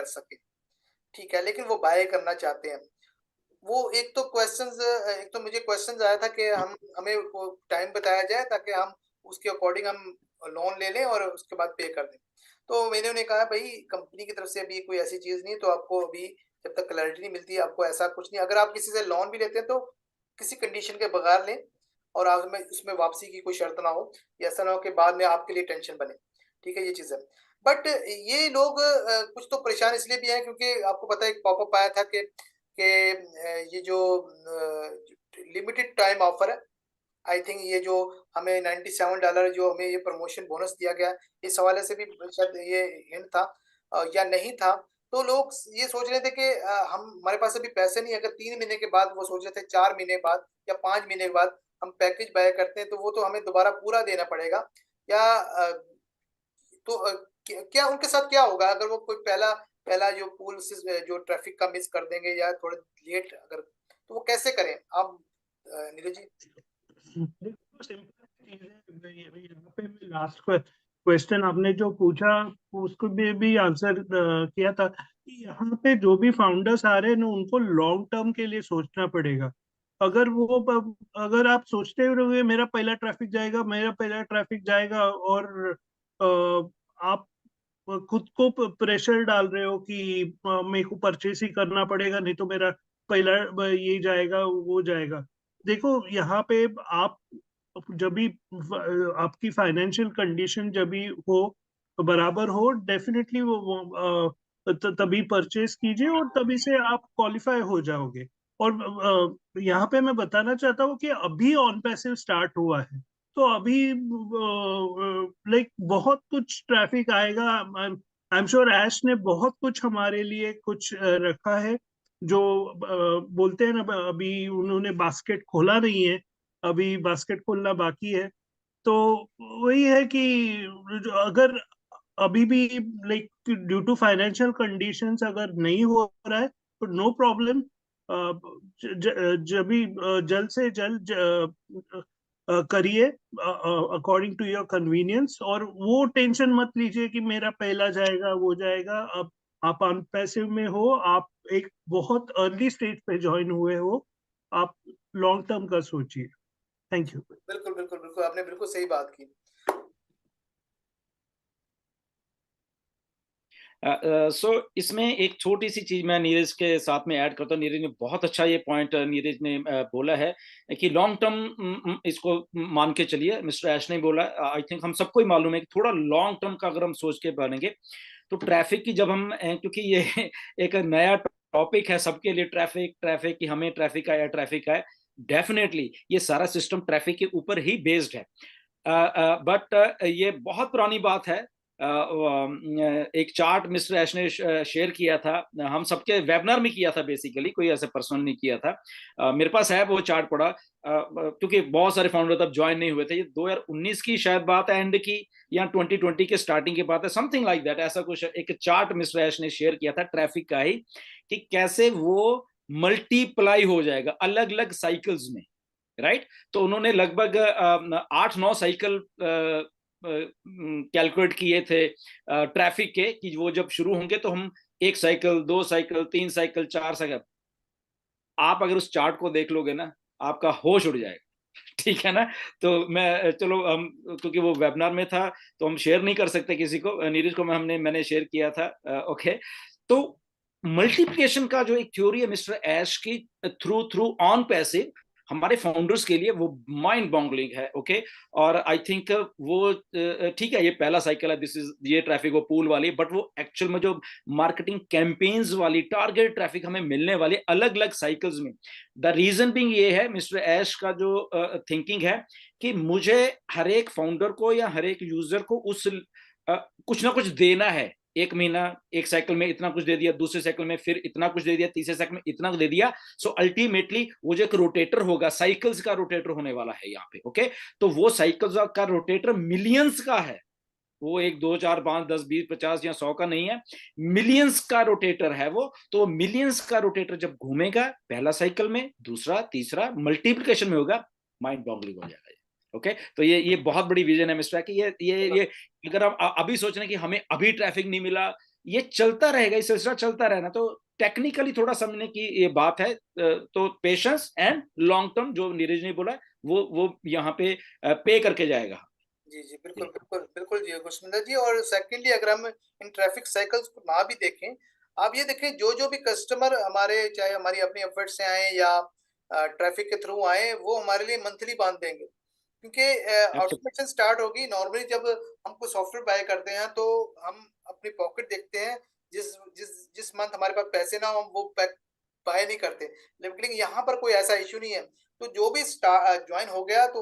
कर सके, ठीक है, लेकिन वो बाय करना चाहते हैं। वो एक तो मुझे क्वेश्चन आया था कि हमें वो टाइम बताया जाए ताकि हम उसके अकॉर्डिंग हम लोन ले लें और उसके बाद पे कर दें। तो मैंने उन्हें कहा भाई कंपनी की तरफ से अभी कोई ऐसी चीज़ नहीं है, तो आपको अभी जब तक क्लैरिटी नहीं मिलती आपको ऐसा कुछ नहीं, अगर आप किसी से लोन भी लेते हैं तो किसी कंडीशन के बगैर लें और आप में उसमें वापसी की कोई शर्त ना हो, या ऐसा ना हो कि बाद में आपके लिए टेंशन बने, ठीक है, ये चीज़ है। बट ये लोग कुछ तो परेशान इसलिए भी हैं क्योंकि आपको पता है एक पॉपअप आया था कि ये जो लिमिटेड टाइम ऑफर है, आई थिंक ये जो हमें $97 जो हमें ये प्रमोशन बोनस दिया गया, इस हवाले से भी शायद ये हिंट था या नहीं था। तो लोग ये सोच रहे थे कि हम हमारे पास अभी पैसे नहीं, अगर 3 महीने के बाद वो सोच रहे थे 4 महीने बाद या 5 महीने के बाद हम पैकेज बाय करते हैं, तो वो तो हमें दोबारा पूरा देना पड़ेगा या तो क्या उनके साथ क्या होगा अगर वो कोई पहला पहला जो पूल से जो ट्रैफिक का मिस कर देंगे या थोड़े लेट अगर, तो वो कैसे करें आप नीरज जी? देखो सिंपल चीज है, यहाँ पे मैं लास्ट क्वेश्चन आपने जो पूछा उसको भी आंसर किया था कि यहाँ पे जो भी फाउंडर्स आ रहे हैं ना उनको लॉन्ग टर्म के लिए सोचना पड़ेगा। अगर अगर आप सोचते रहोगे मेरा पहला ट्रैफिक जाएगा, मेरा पहला ट्रैफिक जाएगा, और आप खुद को प्रेशर डाल रहे हो कि मेरे को परचेस ही करना पड़ेगा नहीं तो मेरा पहला ये जाएगा वो जाएगा। देखो यहाँ पे आप जब भी आपकी फाइनेंशियल कंडीशन जब भी हो बराबर हो, डेफिनेटली तभी परचेस कीजिए और तभी से आप क्वालिफाई हो जाओगे। और यहाँ पे मैं बताना चाहता हूँ कि अभी ऑन पैसिव स्टार्ट हुआ है, तो अभी लाइक बहुत कुछ ट्रैफिक आएगा। आई एम श्योर ऐश ने बहुत कुछ हमारे लिए कुछ रखा है जो बोलते हैं ना, अभी उन्होंने बास्केट खोला नहीं है, अभी बास्केट खोलना बाकी है। तो वही है कि अगर अभी भी like due to financial conditions अगर नहीं हो रहा है तो नो प्रॉब्लम, जब भी जल्द से जल्द करिए अकॉर्डिंग टू योर कन्वीनियंस, और वो टेंशन मत लीजिए कि मेरा पहला जाएगा वो जाएगा। अब आप अनपैसिव में हो, आप एक बहुत अर्ली स्टेज पे ज्वाइन हुए हो, आप लॉन्ग टर्म का सोचिए। Thank you. बिल्कुल बिल्कुल बिल्कुल, आपने बिल्कुल सही बात की। सो इसमें एक छोटी सी चीज मैं नीरज के साथ में ऐड करता हूँ। नीरज ने बहुत अच्छा ये पॉइंट नीरज ने बोला है कि लॉन्ग टर्म इसको मान के चलिए। मिस्टर ऐश ने बोला, आई थिंक हम सबको ही मालूम है कि थोड़ा लॉन्ग टर्म का अगर हम सोच के बनेंगे तो ट्रैफिक की जब हम क्योंकि ये एक नया टॉपिक है सबके लिए, ट्रैफिक ट्रैफिक कि हमें ट्रैफिक आया ट्रैफिक आया। डेफिनेटली ये सारा सिस्टम ट्रैफिक के ऊपर ही बेस्ड है, बट ये बहुत पुरानी बात है। एक चार्ट मिस्टर ऐश ने शेयर किया था, हम सबके वेबिनार में किया था, बेसिकली कोई ऐसे पर्सनल नहीं किया था। मेरे पास है वो चार्ट पड़ा, क्योंकि बहुत सारे फाउंडर तब ज्वाइन नहीं हुए थे। ये 2019 की शायद बात है, एंड की, या 2020 के स्टार्टिंग की बात है, समथिंग लाइक दैट। ऐसा कुछ एक चार्ट मिस्टर ऐश ने शेयर किया था ट्रैफिक का ही, कि कैसे वो मल्टीप्लाई हो जाएगा अलग अलग साइकिल्स में, राइट। तो उन्होंने लगभग 8-9 साइकिल कैलकुलेट किए थे ट्रैफिक के, कि वो जब शुरू होंगे तो हम 1 साइकिल, 2 साइकिल, 3 साइकिल, 4 साइकिल। आप अगर उस चार्ट को देख लोगे ना, आपका होश उड़ जाएगा। ठीक है ना। तो मैं, चलो हम, क्योंकि वो वेबिनार में था तो हम शेयर नहीं कर सकते किसी को, नीरज को मैंने शेयर किया था। ओके। तो मल्टीप्लिकेशन का जो एक थ्योरी है मिस्टर ऐश की, थ्रू थ्रू ऑन पैसिव, हमारे फाउंडर्स के लिए वो माइंड बॉगलिंग है। ओके। और आई थिंक वो ठीक है, ये पहला साइकिल है, दिस इज ये ट्रैफिक वो पूल वाली, बट वो एक्चुअल में जो मार्केटिंग कैंपेन्स वाली टारगेट ट्रैफिक हमें मिलने वाली अलग अलग साइकिल्स में। द रीजन बिंग ये है मिस्टर ऐश का जो थिंकिंग है कि मुझे हर एक फाउंडर को या हर एक यूजर को उस कुछ ना कुछ देना है। एक महीना एक साइकिल में इतना कुछ दे दिया, दूसरे साइकिल में फिर इतना कुछ दे दिया, तीसरे साइकिल में इतना कुछ दे दिया। सो अल्टीमेटली वो जो एक रोटेटर होगा, साइकिल्स का रोटेटर होने वाला है यहाँ पे। ओके। तो वो साइकिल्स का रोटेटर मिलियंस का है, वो 1 2 4 5 10 20 50 या 100 का नहीं है, मिलियंस का रोटेटर है वो। तो मिलियंस का रोटेटर जब घूमेगा पहला साइकिल में, दूसरा, तीसरा, मल्टीप्लिकेशन में होगा, माइंड बॉगलिंग हो जाएगा। ओके। तो ये बहुत बड़ी विजन है मिस्टर कि ये अगर हम अभी सोच रहे हैं कि हमें अभी ट्रैफिक नहीं मिला, ये चलता रहेगा, ये सिलसिला चलता रहना। तो टेक्निकली थोड़ा समझने की ये बात है। तो पेशेंस एंड लॉन्ग टर्म, जो नीरज ने बोला, वो यहाँ पे पे करके जाएगा। जी जी, बिल्कुल बिल्कुल बिल्कुल जी गुरसुंदर जी। और सेकंडली अगर हम इन ट्रैफिक साइकिल्स को ना भी देखें, आप ये देखें जो जो भी कस्टमर हमारे, चाहे हमारी अपनी एफर्ट से आए या ट्रैफिक के थ्रू आए, वो हमारे लिए मंथली बांध देंगे, क्योंकि Absolutely. ऑटोमेशन स्टार्ट होगी। नॉर्मली जब हम कोई सॉफ्टवेयर बाय करते हैं तो हम अपनी पॉकेट देखते हैं, जिस जिस जिस मंथ हमारे पास पैसे ना हो हम वो बाय नहीं करते। लेकिन यहाँ पर कोई ऐसा इशू नहीं है, तो जो भी ज्वाइन हो गया तो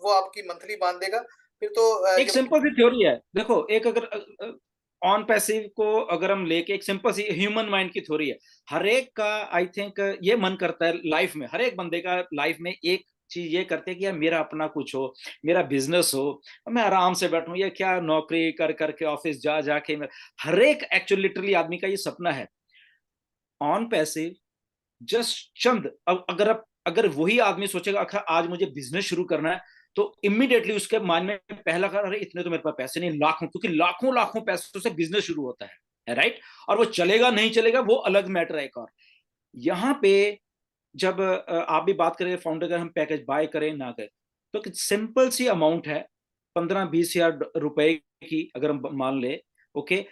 वो आपकी मंथली बांध देगा। फिर तो एक जब सिंपल सी थ्योरी है, देखो, एक अगर ऑन पैसिव को अगर हम लेके, एक सिंपल सी ह्यूमन माइंड की थ्योरी है। हर एक का आई थिंक ये मन करता है लाइफ में, हर एक बंदे का लाइफ में एक चीज ये करते हैं कि यार मेरा अपना कुछ हो, मेरा बिजनेस हो, मैं आराम से बैठूं, ये क्या नौकरी कर करके ऑफिस जा जाके। हर एक एक्चुअली लिटरली आदमी का ये सपना है। ऑन पैसिव जस्ट चंद, अगर वही आदमी सोचेगा अच्छा आज मुझे बिजनेस शुरू करना है, तो इमीडिएटली उसके माइंड में पहला कर, अरे इतने तो मेरे पास पैसे नहीं, लाखों, क्योंकि लाखों लाखों पैसों से बिजनेस शुरू होता है, राइट। और वो चलेगा नहीं चलेगा वो अलग मैटर है एक और। यहाँ पे जब आप भी बात करें फाउंडर का, हम पैकेज बाय करें ना करें, तो सिंपल सी अमाउंट है, 15-20 हजार रुपए की अगर हम मान ले, ओके,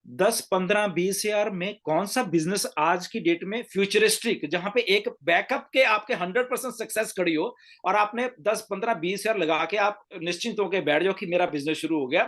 10-15-20 हजार में कौन सा बिजनेस आज की डेट में फ्यूचरिस्टिक, जहां पे एक बैकअप के आपके 100% सक्सेस खड़ी हो, और आपने 10-15-20 हजार लगा के आप निश्चिंत होकर बैठ जाओ कि मेरा बिजनेस शुरू हो गया,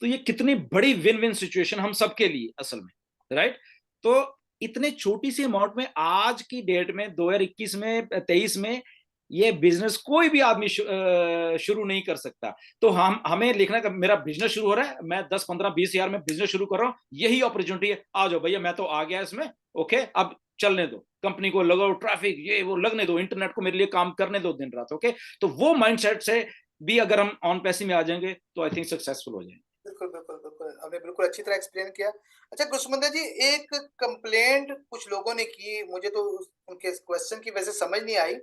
तो ये कितनी बड़ी विन विन सिचुएशन हम सबके लिए असल में, राइट। तो इतने छोटी सी अमाउंट में आज की डेट में 2021 में 23 में ये बिजनेस कोई भी आदमी शुरू नहीं कर सकता। तो हमें लिखना कि मेरा बिजनेस शुरू हो रहा है, मैं 10-15-20 हजार में बिजनेस शुरू कर रहा हूँ, यही अपॉर्चुनिटी है, आ जाओ भैया, मैं तो आ गया इसमें, ओके, अब चलने दो, कंपनी को लगाओ ट्रैफिक, ये वो लगने दो, इंटरनेट को मेरे लिए काम करने दो दिन रात, ओके। तो वो माइंडसेट से भी अगर हम ऑन पैसिव में आ जाएंगे तो आई थिंक सक्सेसफुल हो जाएंगे। बिल्कुल बिल्कुल बिल्कुल आपने बिल्कुल अच्छी तरह एक्सप्लेन किया। अच्छा गुरसुंदर जी, एक कंप्लेंट कुछ लोगों ने की, मुझे तो उनके क्वेश्चन की वजह से समझ नहीं आई,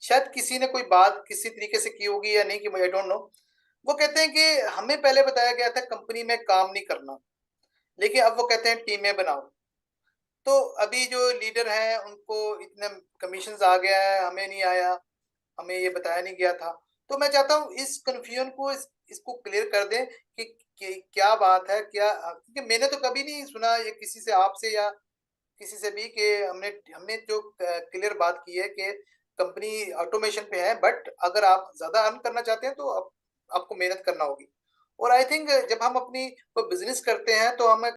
शायद किसी ने कोई बात किसी तरीके से की होगी या नहीं की, आई डोंट नो। वो कहते हैं कि हमें पहले बताया गया था कंपनी में काम नहीं करना, लेकिन अब वो कहते हैं टीमें बनाओ। तो अभी जो लीडर हैं उनको इतने कमीशंस आ गया है, हमें नहीं आया, हमें ये बताया नहीं गया था। तो मैं चाहता हूँ इस कन्फ्यूजन को इसको क्लियर कर दें कि क्या बात है, क्या, क्योंकि मैंने तो कभी नहीं सुना ये किसी से, आपसे या किसी से भी, कि हमने हमने जो क्लियर बात की है कि कंपनी ऑटोमेशन पे है, बट अगर आप ज्यादा अर्न करना चाहते हैं तो आपको मेहनत करना होगी। और आई थिंक जब हम अपनी कोई बिजनेस करते हैं तो हमें